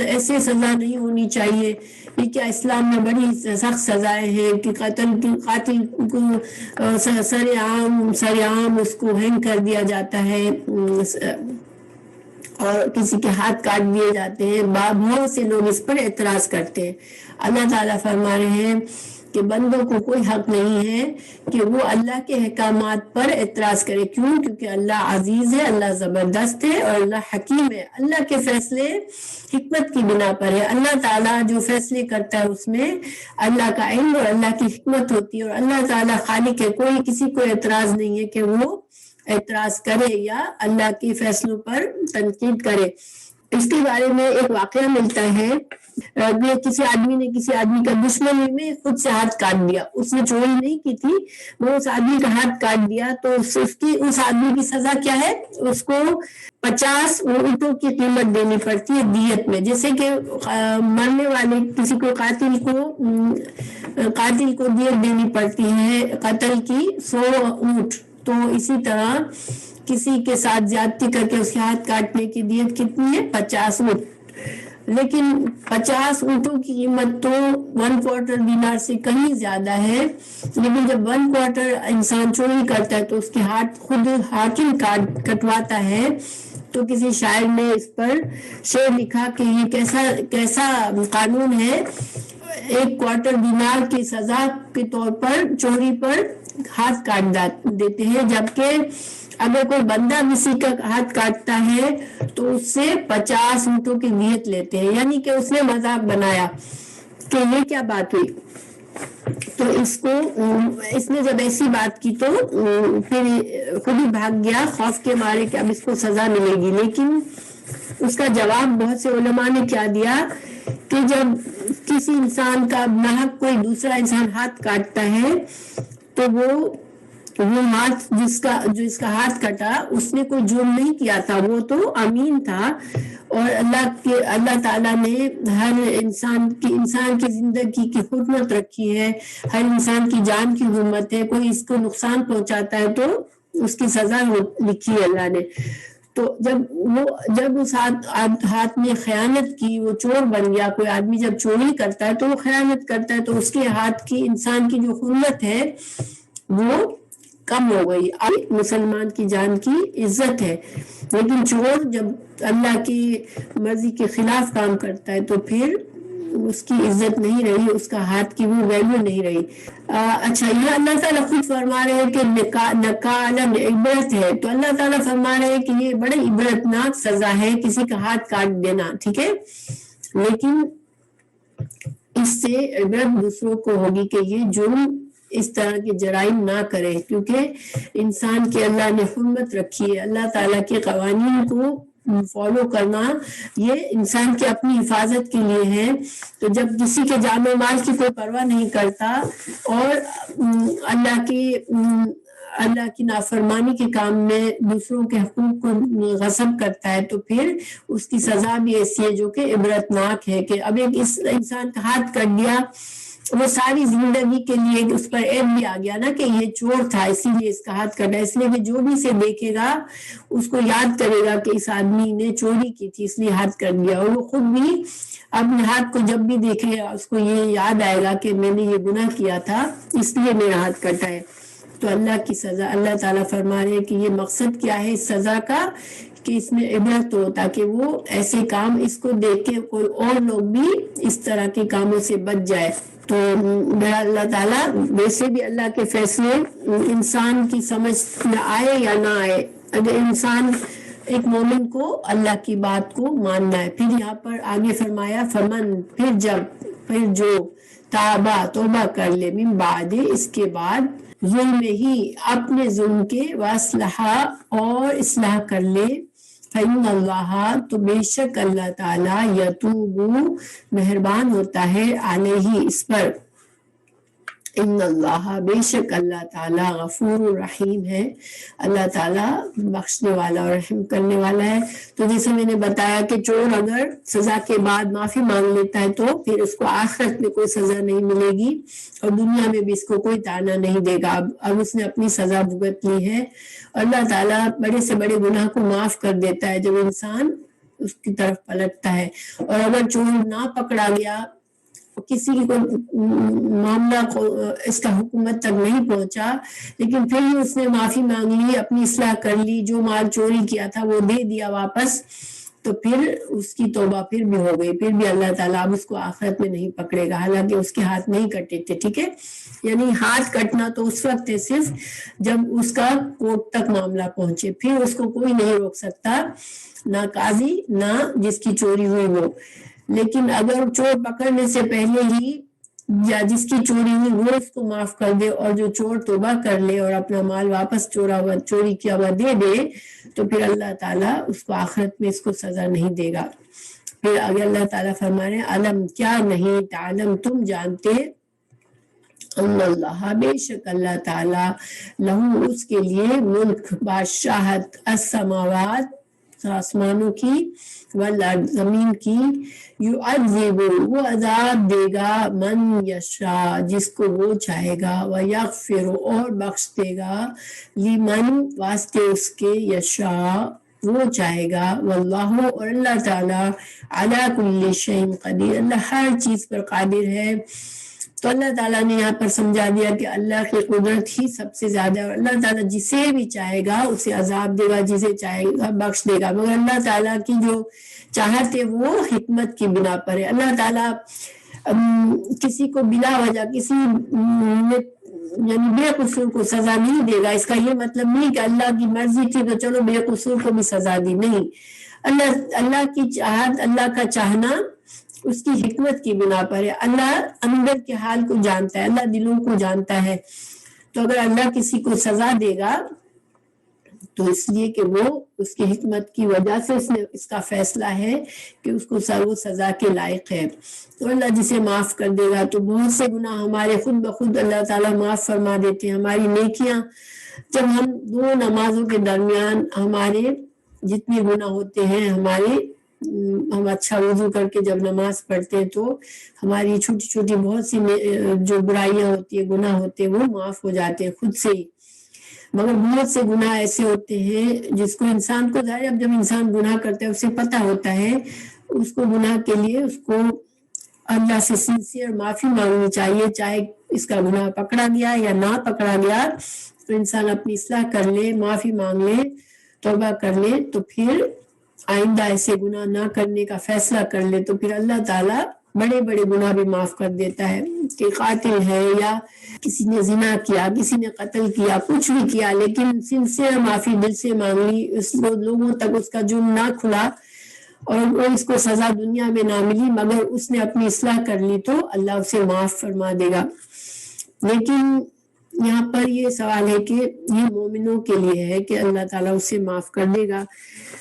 Speaker 1: ایسے سزا نہیں ہونی چاہیے، یہ کیا اسلام میں بڑی سخت سزائیں ہیں کہ قاتل کو سر عام اس کو ہینگ کر دیا جاتا ہے اور کسی کے ہاتھ کاٹ دیے جاتے ہیں۔ بہت سے لوگ اس پر اعتراض کرتے ہیں۔ اللہ تعالیٰ فرما رہے ہیں کہ بندوں کو کوئی حق نہیں ہے کہ وہ اللہ کے احکامات پر اعتراض کرے۔ کیوں؟ کیونکہ اللہ عزیز ہے، اللہ زبردست ہے اور اللہ حکیم ہے۔ اللہ کے فیصلے حکمت کی بنا پر ہے۔ اللہ تعالیٰ جو فیصلے کرتا ہے اس میں اللہ کا علم اور اللہ کی حکمت ہوتی ہے، اور اللہ تعالیٰ خالق ہے، کوئی کسی کو اعتراض نہیں ہے کہ وہ اعتراض کرے یا اللہ کے فیصلوں پر تنقید کرے۔ اس کے بارے میں ایک واقعہ ملتا ہے، کسی آدمی نے کسی آدمی کا دشمن میں خود سے ہاتھ کاٹ دیا، اس نے چوری نہیں کی تھی، وہ اس آدمی کا ہاتھ کاٹ دیا، تو اس آدمی کی سزا کیا ہے؟ اس کو 50 اونٹوں کی قیمت دینی پڑتی ہے دیت میں، جیسے کہ مرنے والے کسی کو قاتل کو دیت دینی پڑتی ہے قتل کی 100 اونٹ، تو اسی طرح کسی کے ساتھ زیادتی کر کے اس کے ہاتھ کاٹنے کی دیت کتنی ہے؟ 50 اونٹ۔ لیکن 50 اونٹوں کی قیمت تو 1/4 دینار سے کہیں زیادہ ہے، لیکن جب 1/4 انسان چوری کرتا ہے تو اس کے ہاتھ خود حاکم کٹواتا ہے۔ تو کسی شاعر نے اس پر شعر لکھا کہ یہ کیسا قانون ہے، 1/4 دینار کی سزا کے طور پر چوری پر ہاتھ کاٹ دیتے ہیں، جبکہ اگر کوئی بندہ کسی کا ہاتھ کاٹتا ہے تو اس سے 50 اونٹوں کی دیت لیتے ہیں، یعنی کہ اس نے مذاق بنایا کہ یہ کیا بات ہوئی۔ تو اس نے جب ایسی بات کی تو پھر خود ہی بھاگ گیا خوف کے مارے کہ اب اس کو سزا ملے گی۔ لیکن اس کا جواب بہت سے علماء نے کیا دیا کہ جب کسی انسان کا ناحق کوئی دوسرا انسان ہاتھ کاٹتا ہے تو وہ ہاتھ جو اس کا ہاتھ کٹا اس نے کوئی جرم نہیں کیا تھا، وہ تو امین تھا، اور اللہ تعالیٰ نے ہر انسان کی زندگی کی حرمت رکھی ہے، ہر انسان کی جان کی حرمت ہے، کوئی اس کو نقصان پہنچاتا ہے تو اس کی سزا لکھی ہے اللہ نے۔ تو جب اس ہاتھ نے خیانت کی، وہ چور بن گیا۔ کوئی آدمی جب چوری کرتا ہے تو وہ خیانت کرتا ہے، تو اس کے ہاتھ کی انسان کی جو حرمت ہے وہ کم ہو گئی۔ اب مسلمان کی جان کی عزت ہے، لیکن چور جب اللہ کی مرضی کے خلاف کام کرتا ہے تو پھر اس کی عزت نہیں رہی، اس کا ہاتھ کی وہ ویلیو نہیں رہی۔ اچھا، یہ اللہ تعالیٰ خود فرما رہے ہیں کہ نکالا عبرت ہے، تو اللہ تعالیٰ فرما رہے ہیں کہ یہ بڑی عبرتناک سزا ہے کسی کا ہاتھ کاٹ دینا، ٹھیک ہے، لیکن اس سے عبرت دوسروں کو ہوگی کہ یہ جرم اس طرح کے جرائم نہ کرے، کیونکہ انسان کی اللہ نے حرمت رکھی ہے، اللہ تعالیٰ کے قوانین کو فالو کرنا یہ انسان کی اپنی حفاظت کے لیے ہے۔ تو جب کسی کے جان و مال کی کوئی پرواہ نہیں کرتا اور اللہ کی نافرمانی کے کام میں دوسروں کے حقوق کو غصب کرتا ہے، تو پھر اس کی سزا بھی ایسی ہے جو کہ عبرتناک ہے کہ اب ایک اس انسان کا ہاتھ کٹ گیا، وہ ساری زندگی کے لیے اس پر عیب بھی آ گیا نا کہ یہ چور تھا اسی لیے اس کا ہاتھ کٹا، اس لیے کہ جو بھی اسے دیکھے گا اس کو یاد کرے گا کہ اس آدمی نے چوری کی تھی اس لیے ہاتھ کٹ گیا، اور وہ خود بھی اپنے ہاتھ کو جب بھی دیکھے گا اس کو یہ یاد آئے گا کہ میں نے یہ گناہ کیا تھا اس لیے میرا ہاتھ کٹا ہے۔ تو اللہ کی سزا، اللہ تعالیٰ فرما رہے ہیں کہ یہ مقصد کیا ہے اس سزا کا کہ اس میں عبرت ہو، تاکہ وہ ایسے کام اس کو دیکھ کے کوئی اور لوگ بھی اس طرح کے کاموں سے بچ جائے۔ تو میرا اللہ تعالیٰ ویسے بھی اللہ کے فیصلے انسان کی سمجھ میں آئے یا نہ آئے، اگر انسان ایک مومن کو اللہ کی بات کو ماننا ہے۔ پھر یہاں پر آگے فرمایا پھر جو تابا توبہ کر لے من بعد، اس کے بعد ظلم ہی اپنے ظلم کے واصلحہ اور اصلاح کر لے، فإن اللہ تو بے شک اللہ تعالیٰ یتوب مہربان ہوتا ہے علیہ اس پر، ان اللہ بے شک اللہ تعالیٰ غفور رحیم ہے، اللہ تعالیٰ بخشنے والا اور رحم کرنے والا ہے۔ تو جیسے میں نے بتایا کہ چور اگر سزا کے بعد معافی مانگ لیتا ہے تو پھر اس کو آخرت میں کوئی سزا نہیں ملے گی اور دنیا میں بھی اس کو کوئی تانا نہیں دے گا، اب اس نے اپنی سزا بھگت لی ہے۔ اللہ تعالیٰ بڑے سے بڑے گناہ کو معاف کر دیتا ہے جب انسان اس کی طرف پلٹتا ہے، اور اگر چور نہ پکڑا گیا، کسی کی کوئی معاملہ اس کا حکومت تک نہیں پہنچا لیکن پھر ہی اس نے معافی مانگ لی، اپنی اصلاح کر لی، جو مال چوری کیا تھا وہ دے دیا واپس، تو پھر اس کی توبہ پھر بھی ہو گئی، پھر بھی اللہ تعالیٰ اب اس کو آخرت میں نہیں پکڑے گا، حالانکہ اس کے ہاتھ نہیں کٹے تھے، ٹھیک ہے۔ یعنی ہاتھ کٹنا تو اس وقت ہے صرف جب اس کا کورٹ تک معاملہ پہنچے، پھر اس کو کوئی نہیں روک سکتا، نہ قاضی نہ جس کی چوری ہوئی وہ۔ لیکن اگر چور پکڑنے سے پہلے ہی یا جس کی چوری ہوئی وہ اس کو معاف کر دے، اور جو چور توبہ کر لے اور اپنا مال واپس چوری کیا ہوا دے دے، تو پھر اللہ تعالیٰ اس کو آخرت میں اس کو سزا نہیں دے گا۔ پھر آگے اللہ تعالیٰ فرما رہے ہیں علم کیا نہیں تعلم تم جانتے، ان اللہ بے شک اللہ تعالیٰ لہو اس کے لیے ملک بادشاہت السماوات آسمانوں کی والارض زمین کی، یعذب وہ عذاب دے گا من یشاء جس کو وہ چاہے گا، ویغفر اور بخش دے گا لمن واسطے اس کے یشاء وہ چاہے گا، واللہ اور اللہ تعالیٰ علی کل شیء قدیر اللہ ہر چیز پر قادر ہے۔ تو اللہ تعالیٰ نے یہاں پر سمجھا دیا کہ اللہ کی قدرت ہی سب سے زیادہ ہے، اور اللہ تعالیٰ جسے بھی چاہے گا اسے عذاب دے گا، جسے چاہے گا بخش دے گا، مگر اللہ تعالیٰ کی جو چاہت ہے وہ حکمت کی بنا پر ہے۔ اللہ تعالیٰ کسی کو بلا وجہ کسی یعنی بے قصور کو سزا نہیں دے گا، اس کا یہ مطلب نہیں کہ اللہ کی مرضی تھی تو چلو بے قصور کو بھی سزا دی، نہیں، اللہ کی چاہت، اللہ کا چاہنا اس کی حکمت کی بنا پر ہے۔ اللہ اندر کے حال کو جانتا ہے، اللہ دلوں کو جانتا ہے، تو اگر اللہ کسی کو سزا دے گا تو اس لیے کہ وہ اس کی حکمت کی وجہ سے اس کا فیصلہ ہے کہ اس کو وہ سزا کے لائق ہے۔ تو اللہ جسے معاف کر دے گا، تو بہت سے گناہ ہمارے خود بخود اللہ تعالیٰ معاف فرما دیتے ہیں، ہماری نیکیاں جب ہم دو نمازوں کے درمیان ہمارے جتنے گناہ ہوتے ہیں، ہم اچھا وضو کر کے جب نماز پڑھتے ہیں تو ہماری چھوٹی چھوٹی بہت سی جو برائیاں ہوتی ہیں، گناہ ہوتے ہیں، وہ معاف ہو جاتے ہیں خود سے ہی، مگر بہت سے گناہ ایسے ہوتے ہیں جس کو انسان کو ظاہر اب جب انسان گناہ کرتا ہے اسے پتہ ہوتا ہے، اس کو گناہ کے لیے اس کو اللہ سے سنسیئر معافی مانگنی چاہیے، چاہے اس کا گناہ پکڑا گیا یا نہ پکڑا گیا، تو انسان اپنی اصلاح کر لے، معافی مانگ لے، توبہ کر لے، تو پھر آئندہ ایسے گناہ نہ کرنے کا فیصلہ کر لے، تو پھر اللہ تعالیٰ بڑے بڑے گناہ بھی معاف کر دیتا ہے۔ کہ قاتل ہے یا کسی نے زنا کیا، کسی نے قتل کیا، کچھ بھی کیا، لیکن سنسیئر معافی دل سے مانگ لی، اس لوگوں تک اس کا جرم نہ کھلا، اور وہ اس کو سزا دنیا میں نہ ملی مگر اس نے اپنی اصلاح کر لی تو اللہ اسے معاف فرما دے گا۔ لیکن یہاں پر یہ سوال ہے کہ یہ مومنوں کے لیے ہے کہ اللہ تعالیٰ اسے معاف کر دے گا۔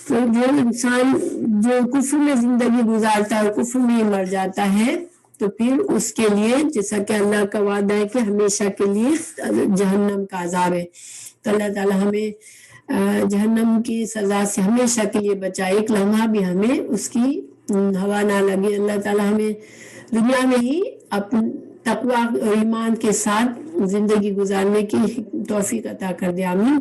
Speaker 1: تو جو انسان جو کفر میں زندگی گزارتا ہے اور کفر میں مر جاتا ہے تو پھر اس کے لیے جیسا کہ اللہ کا وعدہ ہے کہ ہمیشہ کے لیے جہنم کا عذاب ہے، تو اللہ تعالیٰ ہمیں جہنم کی سزا سے ہمیشہ کے لیے بچائے، ایک لمحہ بھی ہمیں اس کی ہوا نہ لگے۔ اللہ تعالیٰ ہمیں دنیا میں ہی اپنے تقوی اور ایمان کے ساتھ زندگی گزارنے کی توفیق عطا کر دے، آمین۔